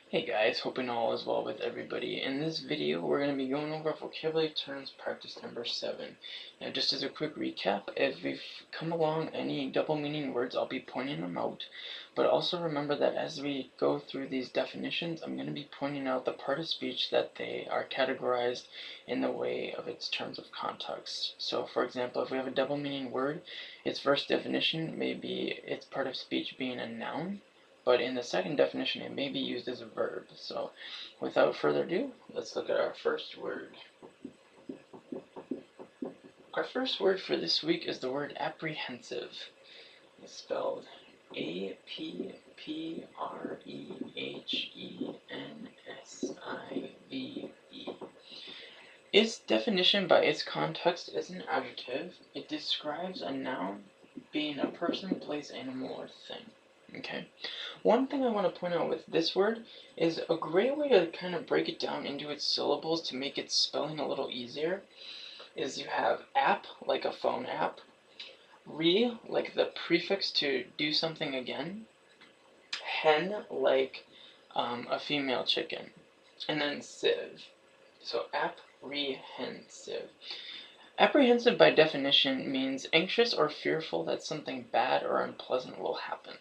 Hey guys, hoping all is well with everybody. In this video, we're going to be going over vocabulary terms practice number 7. Now, just as a quick recap, if we've come along any double meaning words, I'll be pointing them out. But also remember that as we go through these definitions, I'm going to be pointing out the part of speech that they are categorized in the way of its terms of context. So, for example, if we have a double meaning word, its first definition may be its part of speech being a noun. But in the second definition, it may be used as a verb. So without further ado, let's look at our first word. Our first word for this week is the word apprehensive. It's spelled A-P-P-R-E-H-E-N-S-I-V-E. Its definition by its context is an adjective. It describes a noun being a person, place, animal, or thing. Okay. One thing I want to point out with this word is a great way to kind of break it down into its syllables to make its spelling a little easier is you have app, like a phone app, re, like the prefix to do something again, hen, like a female chicken, and then sieve. So apprehensive. Apprehensive by definition means anxious or fearful that something bad or unpleasant will happen.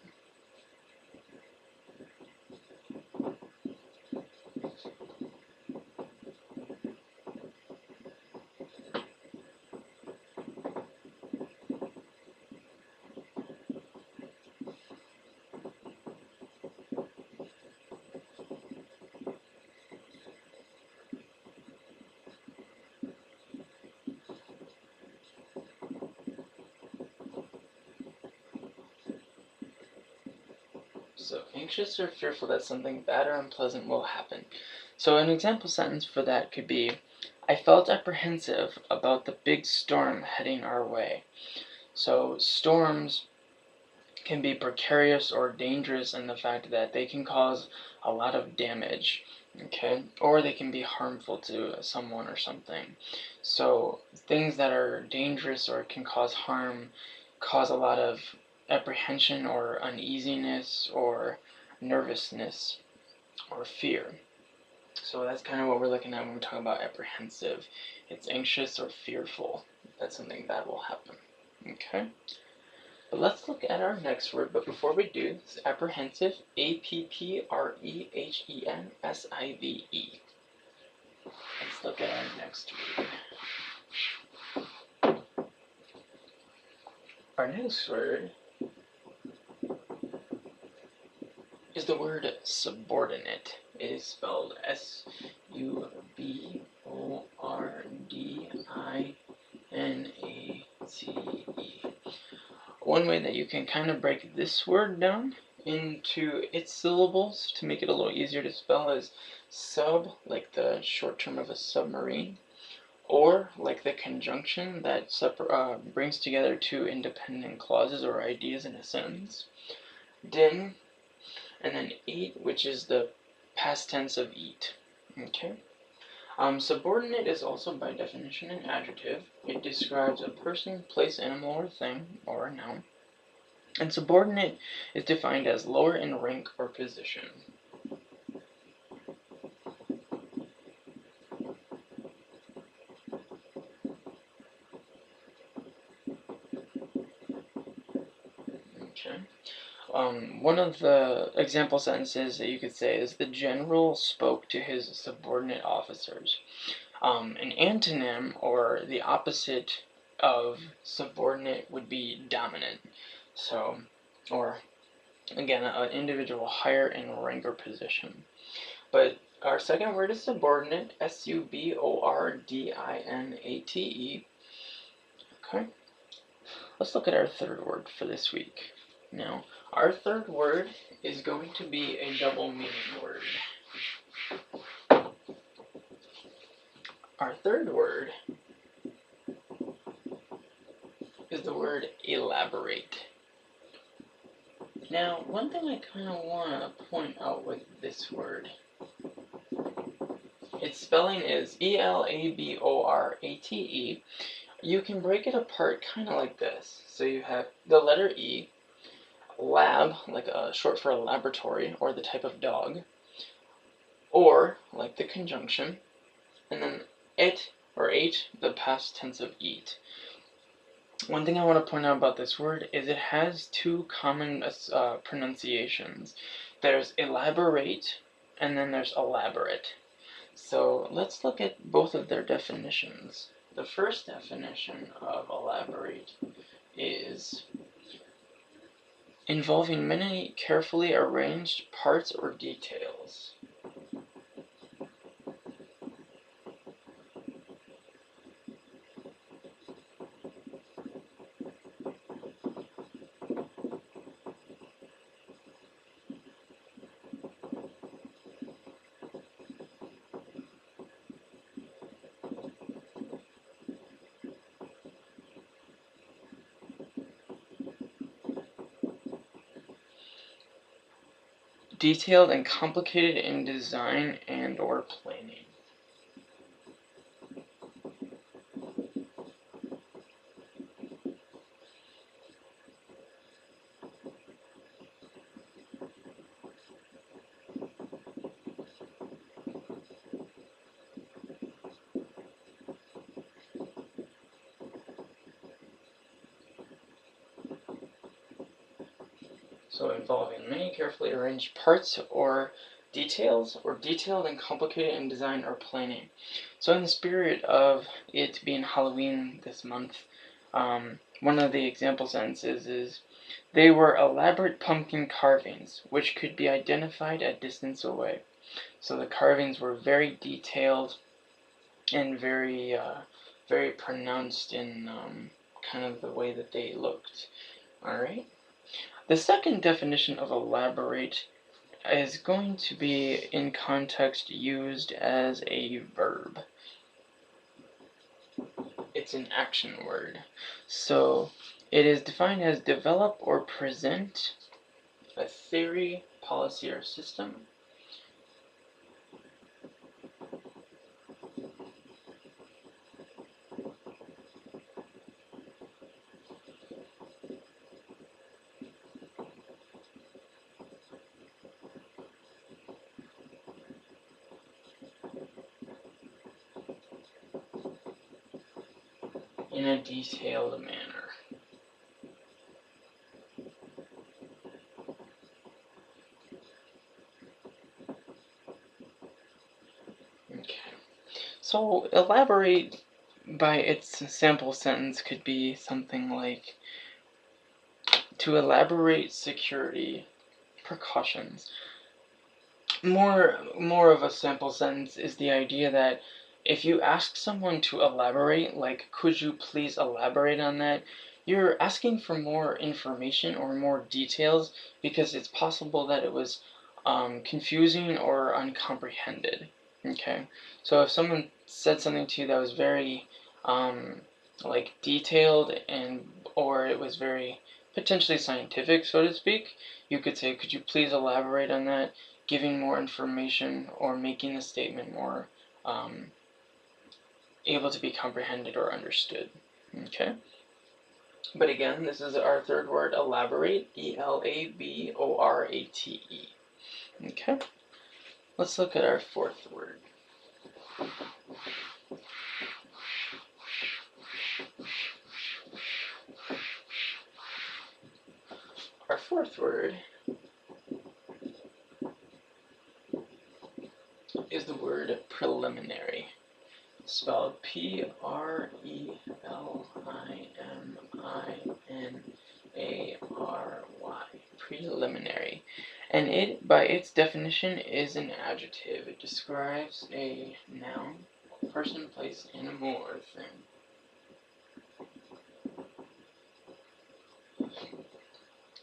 So anxious or fearful that something bad or unpleasant will happen. So an example sentence for that could be, I felt apprehensive about the big storm heading our way. So storms can be precarious or dangerous in the fact that they can cause a lot of damage, okay? Or they can be harmful to someone or something. So things that are dangerous or can cause harm cause a lot of apprehension or uneasiness or nervousness or fear. So that's kind of what we're looking at when we talk about apprehensive. It's anxious or fearful that something bad will happen. Okay? But let's look at our next word, but before we do, it's apprehensive, A-P-P-R-E-H-E-N-S-I-V-E. Let's look at our next word. Our next word is the word subordinate. It is spelled S-U-B-O-R-D-I-N-A-T-E. One way that you can kind of break this word down into its syllables to make it a little easier to spell is sub, like the short term of a submarine, or like the conjunction that brings together two independent clauses or ideas in a sentence, din, and then eat, which is the past tense of eat. Okay. Subordinate is also by definition an adjective. It describes a person, place, animal, or thing, or a noun. And subordinate is defined as lower in rank or position. Okay. One of the example sentences that you could say is the general spoke to his subordinate officers. An antonym, or the opposite of subordinate, would be dominant. So, or again, an individual higher in rank or position. But our second word is subordinate, S-U-B-O-R-D-I-N-A-T-E. Okay. Let's look at our third word for this week. Now, our third word is going to be a double meaning word. Our third word is the word elaborate. Now, one thing I kind of want to point out with this word, its spelling is E-L-A-B-O-R-A-T-E. You can break it apart kind of like this. So you have the letter E, lab, like short for a laboratory or the type of dog, or like the conjunction, and then it or ate, the past tense of eat. One thing I want to point out about this word is it has two common pronunciations. There's elaborate, and then there's elaborate. So let's look at both of their definitions. The first definition of elaborate is involving many carefully arranged parts or details. Detailed and complicated in design and or planning. So involving many carefully arranged parts or details, or detailed and complicated in design or planning. So in the spirit of it being Halloween this month, one of the example sentences is, they were elaborate pumpkin carvings, which could be identified a distance away. So the carvings were very detailed and very pronounced in kind of the way that they looked. All right. The second definition of elaborate is going to be in context used as a verb. It's an action word. So it is defined as develop or present a theory, policy, or system. In a detailed manner. Okay. So elaborate by its sample sentence could be something like, to elaborate security precautions. More of a sample sentence is the idea that if you ask someone to elaborate, like, could you please elaborate on that, you're asking for more information or more details because it's possible that it was confusing or uncomprehended. Okay, so if someone said something to you that was very like detailed or it was very potentially scientific, so to speak, you could say, could you please elaborate on that, giving more information or making the statement more able to be comprehended or understood. Okay? But again, this is our third word, elaborate, E-L-A-B-O-R-A-T-E. Okay? Let's look at our fourth word. Our fourth word is the word preliminary, spelled P-R-E-L-I-M-I-N-A-R-Y, preliminary. And it, by its definition, is an adjective. It describes a noun, person, place, animal, or thing.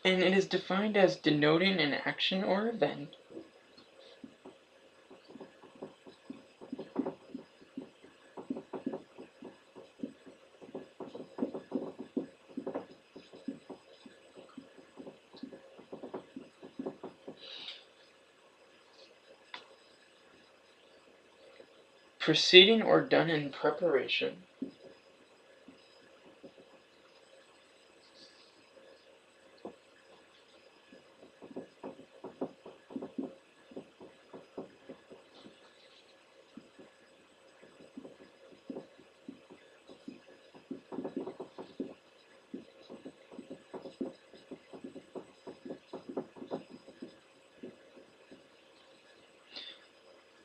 And it is defined as denoting an action or event preceding or done in preparation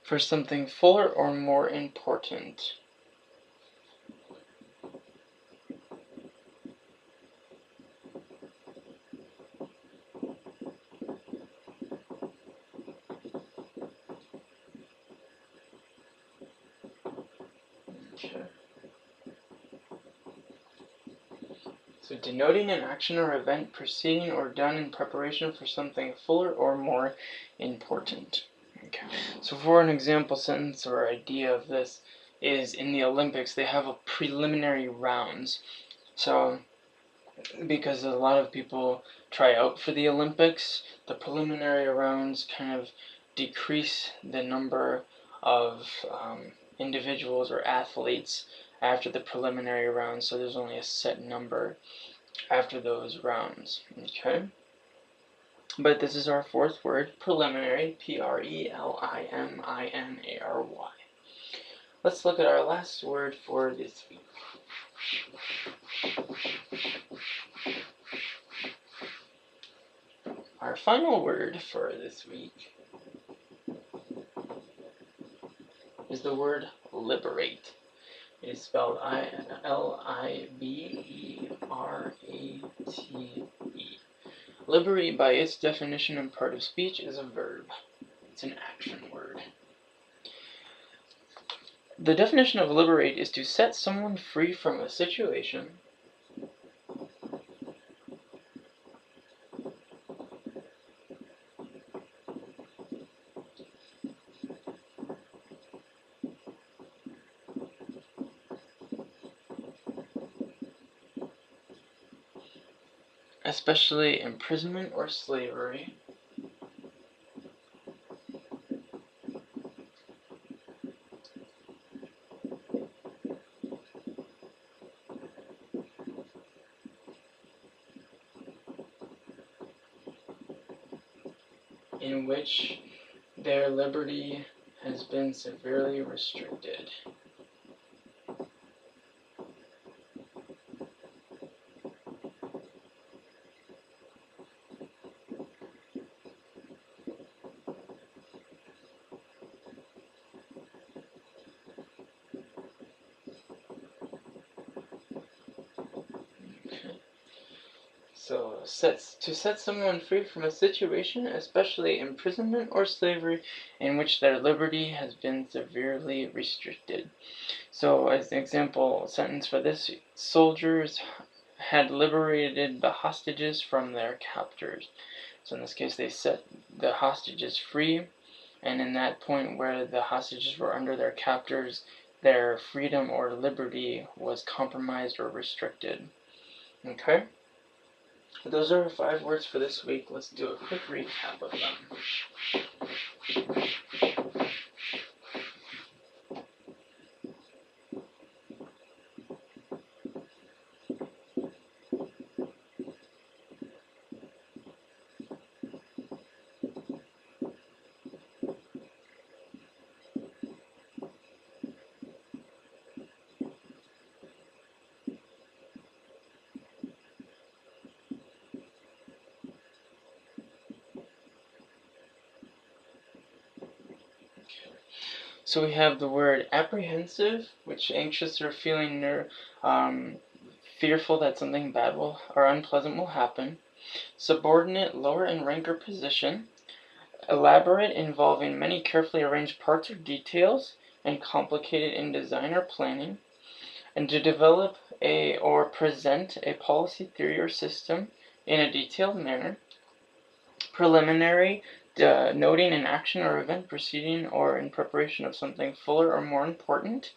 for something fuller or more important. Okay. So denoting an action or event preceding or done in preparation for something fuller or more important. Okay. So for an example sentence or idea of this is in the Olympics they have a preliminary rounds. So because a lot of people try out for the Olympics, the preliminary rounds kind of decrease the number of individuals or athletes after the preliminary rounds, so there's only a set number after those rounds. Okay? But this is our fourth word, preliminary, P-R-E-L-I-M-I-N-A-R-Y. Let's look at our last word for this week. Our final word for this week is the word liberate. It is spelled I-L-I-B-E-R-A-T-E. Liberate, by its definition and part of speech, is a verb. It's an action word. The definition of liberate is to set someone free from a situation especially imprisonment or slavery, in which their liberty has been severely restricted. So, to set someone free from a situation, especially imprisonment or slavery, in which their liberty has been severely restricted. So, as an example sentence for this, soldiers had liberated the hostages from their captors. So in this case, they set the hostages free, and in that point where the hostages were under their captors, their freedom or liberty was compromised or restricted. Okay? Those are our 5 words for this week. Let's do a quick recap of them. So we have the word apprehensive, which anxious or feeling fearful that something bad will or unpleasant will happen. Subordinate, lower in rank or position. Elaborate, involving many carefully arranged parts or details, and complicated in design or planning. And to develop or present a policy, theory, or system in a detailed manner. Preliminary, noting an action or event preceding or in preparation of something fuller or more important.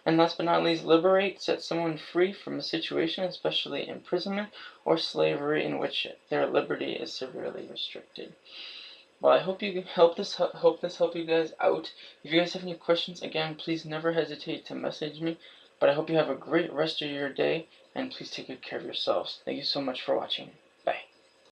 And last but not least, liberate, set someone free from a situation, especially imprisonment or slavery, in which their liberty is severely restricted. Well, I hope this helped you guys out. If you guys have any questions, again, please never hesitate to message me. But I hope you have a great rest of your day, and please take good care of yourselves. Thank you so much for watching.